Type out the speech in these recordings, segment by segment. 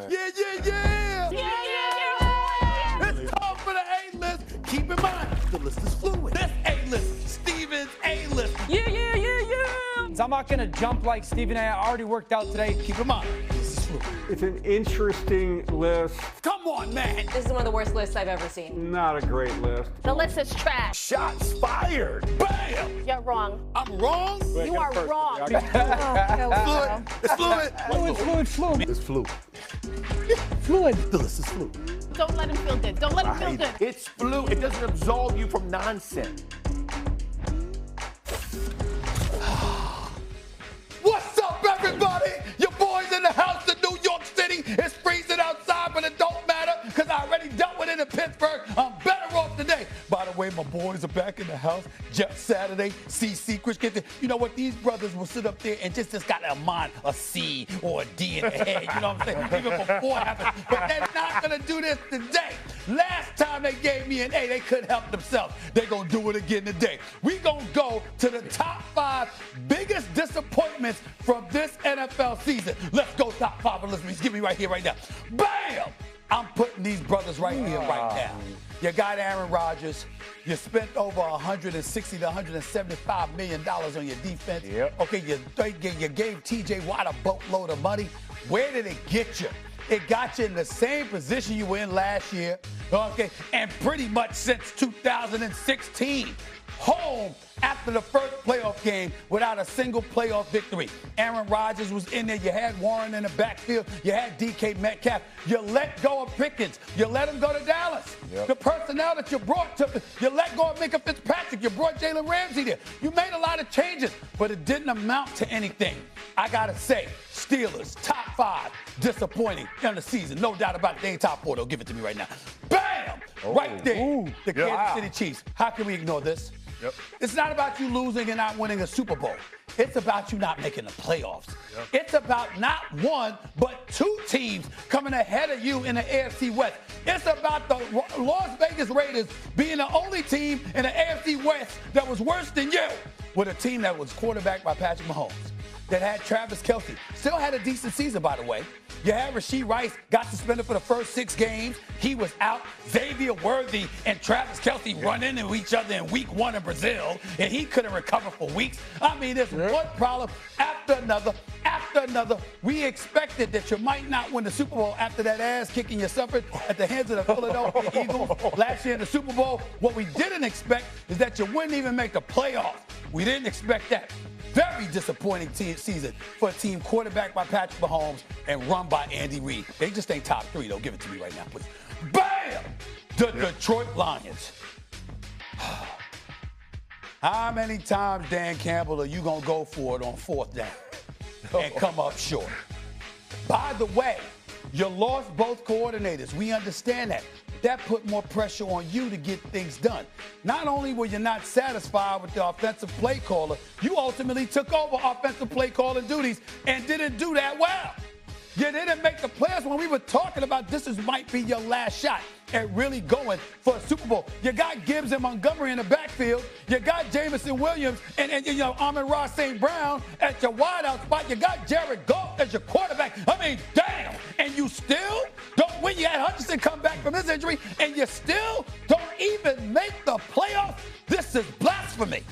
man. Yeah. It's time for the A-list. Keep in mind, the list is fluid. This A-list, Steven's A-list. Yeah. I'm not going to jump like Stephen A. I already worked out today. Keep in mind, this is fluid. It's an interesting list. Come on, man. This is one of the worst lists I've ever seen. Not a great list. The list is trash. Shots fired. Bam. You're wrong. I'm wrong? You are wrong. It's fluid. Fluid. It's fluid. Fluid. The list is fluid. Don't let him feel good. Don't let him feel good. It's fluid. It doesn't absolve you from nonsense. What's up, everybody? Your boys in the house in New York City. It's freezing outside, but it don't matter because I already dealt with it in Pittsburgh. I'm better off today. By the way, my boys are back in the house. Jeff Saturday, C. Chris Kitchen. You know what? These brothers will sit up there and just got a mind, a C or a D in the head. You know what I'm saying? Even before it happened. But they're not going to do this today. Last time they gave me an A, they couldn't help themselves. They're going to do it again today. We're going to go to the top 5 biggest disappointments from this NFL season. Let's go top 5. Let's give me right here, right now. Bam! I'm putting these brothers right here, right now. You got Aaron Rodgers. You spent over $160 to $175 million on your defense. Yep. Okay, you gave TJ Watt a boatload of money. Where did it get you? It got you in the same position you were in last year, okay, and pretty much since 2016. Home after the first playoff game without a single playoff victory. Aaron Rodgers was in there. You had Warren in the backfield. You had DK Metcalf. You let go of Pickens. You let him go to Dallas. Yep. The personnel that you brought you let go of Minka Fitzpatrick. You brought Jalen Ramsey there. You made a lot of changes, but it didn't amount to anything. I got to say, Steelers, top 5, disappointing in the season. No doubt about it. They ain't top 4. They'll give it to me right now. Bam! Right there. The Kansas City Chiefs. How can we ignore this? Yep. It's not about you losing and not winning a Super Bowl. It's about you not making the playoffs. Yep. It's about not one, but 2 teams coming ahead of you in the AFC West. It's about the Las Vegas Raiders being the only team in the AFC West that was worse than you, with a team that was quarterbacked by Patrick Mahomes, that had Travis Kelce. Still had a decent season, by the way. You had Rashee Rice, got suspended for the first 6 games. He was out. Xavier Worthy and Travis Kelce run into each other in week 1 in Brazil, and he couldn't recover for weeks. I mean, there's one problem after another. We expected that you might not win the Super Bowl after that ass kicking you suffered at the hands of the Philadelphia Eagles last year in the Super Bowl. What we didn't expect is that you wouldn't even make the playoffs. We didn't expect that. Very disappointing season for a team quarterbacked by Patrick Mahomes and run by Andy Reid. They just ain't top 3, though. Give it to me right now, please. Bam! The Detroit Lions. How many times, Dan Campbell, are you going to go for it on 4th down and come up short? By the way, you lost both coordinators. We understand that. That put more pressure on you to get things done. Not only were you not satisfied with the offensive play caller, you ultimately took over offensive play calling duties and didn't do that well. You didn't make the playoffs when we were talking about this might be your last shot at really going for a Super Bowl. You got Gibbs and Montgomery in the backfield. You got Jameson Williams and you know, Amon-Ra St. Brown at your wideout spot. You got Jared Goff as your quarterback. I mean, damn. And you still don't win. You had Hutchinson come back from his injury, and you still don't even make the playoffs. This is blasphemy.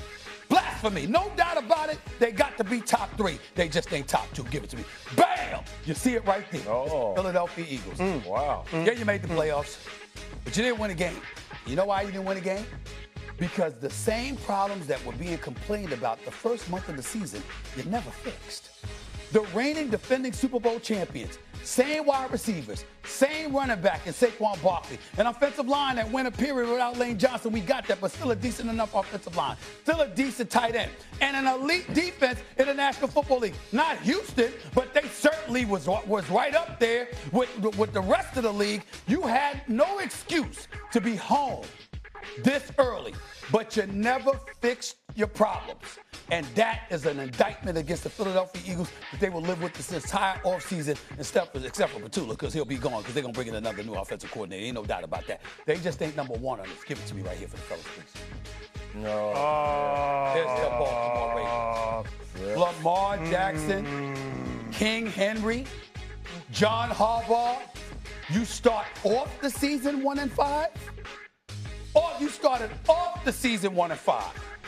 Blasphemy. No doubt about it. They got to be top 3. They just ain't top 2. Give it to me. Bam! You see it right there. Oh. Philadelphia Eagles. Wow. Yeah, you made the playoffs, but you didn't win a game. You know why you didn't win a game? Because the same problems that were being complained about the first month of the season, you never fixed. The reigning defending Super Bowl champions, same wide receivers, same running back in Saquon Barkley, an offensive line that went a period without Lane Johnson. We got that, but still a decent enough offensive line, still a decent tight end, and an elite defense in the National Football League. Not Houston, but they certainly was right up there with the rest of the league. You had no excuse to be home this early, but you never fixed your problems. And that is an indictment against the Philadelphia Eagles that they will live with this entire offseason, except for Petula, because he'll be gone, because they're going to bring in another new offensive coordinator. Ain't no doubt about that. They just ain't number 1 on this. Give it to me right here for the fellas, please. No. There's the Baltimore Ravens. Yeah. Lamar Jackson, King Henry, John Harbaugh, you start off the season 1-5, or you started off the season 1-5.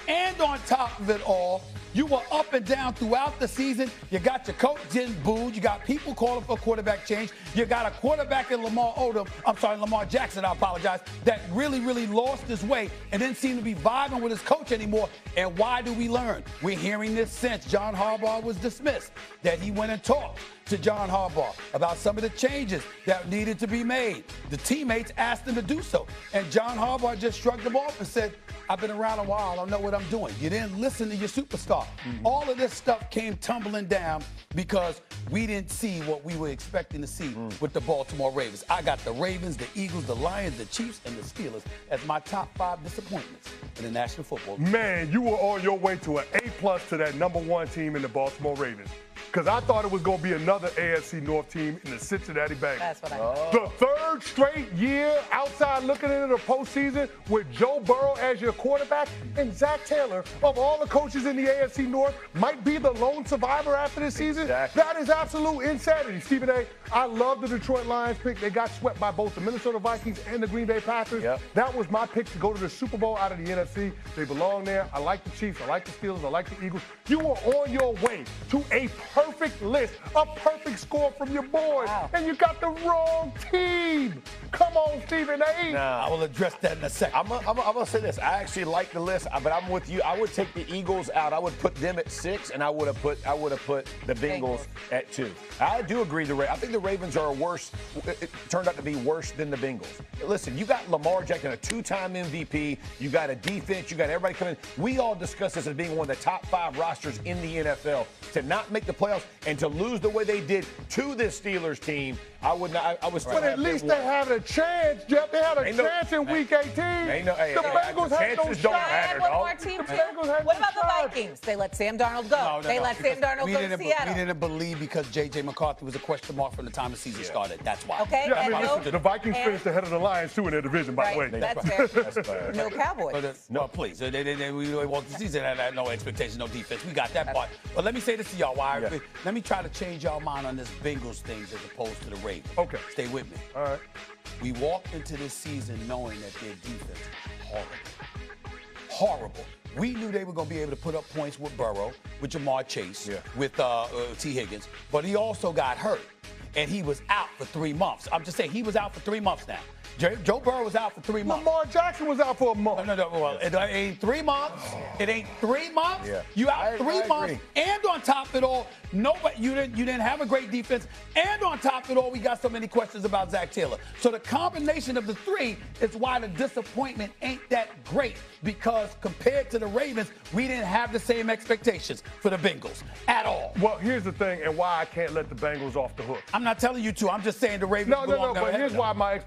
And on top of it all, you were up and down throughout the season. You got your coach getting booed. You got people calling for a quarterback change. You got a quarterback in Lamar Jackson, I apologize, that really, really lost his way and didn't seem to be vibing with his coach anymore. And why do we learn? We're hearing this since John Harbaugh was dismissed, that he went and talked to John Harbaugh about some of the changes that needed to be made. The teammates asked him to do so. And John Harbaugh just shrugged them off and said, I've been around a while. I know what I'm doing. You didn't listen to your superstar. All of this stuff came tumbling down because we didn't see what we were expecting to see with the Baltimore Ravens. I got the Ravens, the Eagles, the Lions, the Chiefs, and the Steelers as my top 5 disappointments in the National Football League. Man, you were on your way to an A+ to that #1 team in the Baltimore Ravens. Because I thought it was going to be another AFC North team in the Cincinnati Bengals. That's what I thought. The third straight year outside looking into the postseason with Joe Burrow as your quarterback and Zach Taylor, of all the coaches in the AFC North, might be the lone survivor after this season. Exactly. That is absolute insanity. Stephen A., I love the Detroit Lions pick. They got swept by both the Minnesota Vikings and the Green Bay Packers. Yep. That was my pick to go to the Super Bowl out of the NFC. They belong there. I like the Chiefs. I like the Steelers. I like the Eagles. You were on your way to a perfect list, a perfect score from your boys, and you got the wrong team. Come on, Stephen A. Nah. I will address that in a second. I'm gonna say this. I actually like the list, but I'm with you. I would take the Eagles out. I would put them at 6, and I would have put the Bengals at 2. I do agree. I think the Ravens are worse. It turned out to be worse than the Bengals. Listen, you got Lamar Jackson, a 2-time MVP. You got a defense. You got everybody coming. We all discussed this as being one of the top 5 rosters in the NFL. To not make the playoffs and to lose the way they did to this Steelers team, I would not. I was. But at least they had a chance, Jeff. They had a chance in Week 18. The Bengals had no chances don't shot. matter. One more team, too. What about the Vikings? They let Sam Darnold go. They let Sam Darnold go to Seattle. We didn't believe because J.J. McCarthy was a question mark from the time the season started. That's why. Okay. Yeah, I and mean, the Vikings finished ahead of the Lions, too, in their division, by the way. That's fair. That's fair. No Cowboys. No, please. We walked the season and had no expectations, no defense. We got that part. But let me say this to y'all. Let me try to change y'all mind on this Bengals thing as opposed to the Ravens. Okay. Stay with me. All right. We walked into this season knowing that their defense was horrible. We knew they were going to be able to put up points with Burrow, with Jamar Chase, with T. Higgins, but he also got hurt, and he was out for 3 months. I'm just saying, he was out for 3 months now. Joe Burrow was out for 3 months. Lamar Jackson was out for a month. No. Well, it ain't 3 months. It ain't 3 months. Yeah. You out 3 months, and on top of it all, you didn't have a great defense, and on top of it all, we got so many questions about Zach Taylor. So the combination of the 3 is why the disappointment ain't that great, because compared to the Ravens, we didn't have the same expectations for the Bengals at all. Well, here's the thing, and why I can't let the Bengals off the hook. I'm not telling you to. I'm just saying the Ravens. No. But here's why my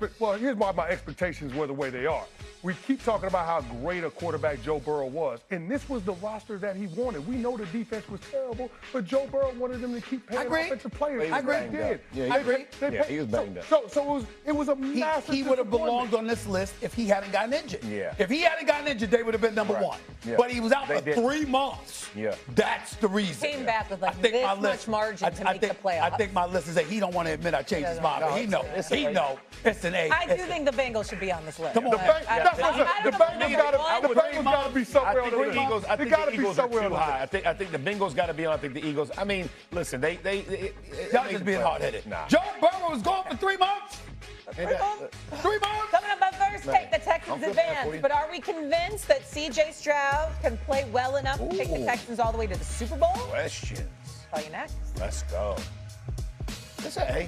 expectations were the way they are. We keep talking about how great a quarterback Joe Burrow was, and this was the roster that he wanted. We know the defense was terrible, but Joe Burrow wanted them to keep paying offensive players. I agree. I agree. He was banged up. So it was a massive He would have disappointment. belonged on this list if he hadn't gotten injured. Yeah. If he hadn't gotten injured, they would have been number 1. Yeah. But he was out for 3 months. Yeah. That's the reason. Came back with this much margin to make the playoffs. I think my list is that he don't want to admit I changed his mind. But he know. It's an A. I do think the Bengals should be on this list. Come on. The Bengals got to be somewhere on the list. I think the Eagles are too high. I think the Bengals got to be on. I think the Eagles. I mean, listen, y'all just being hard-headed. Nah. Joe Burrow was gone for 3 months. 3 months. Coming up on first take, the Texans advance. But are we convinced that C.J. Stroud can play well enough to take the Texans all the way to the Super Bowl? Questions. Tell you next. Let's go. It's an A.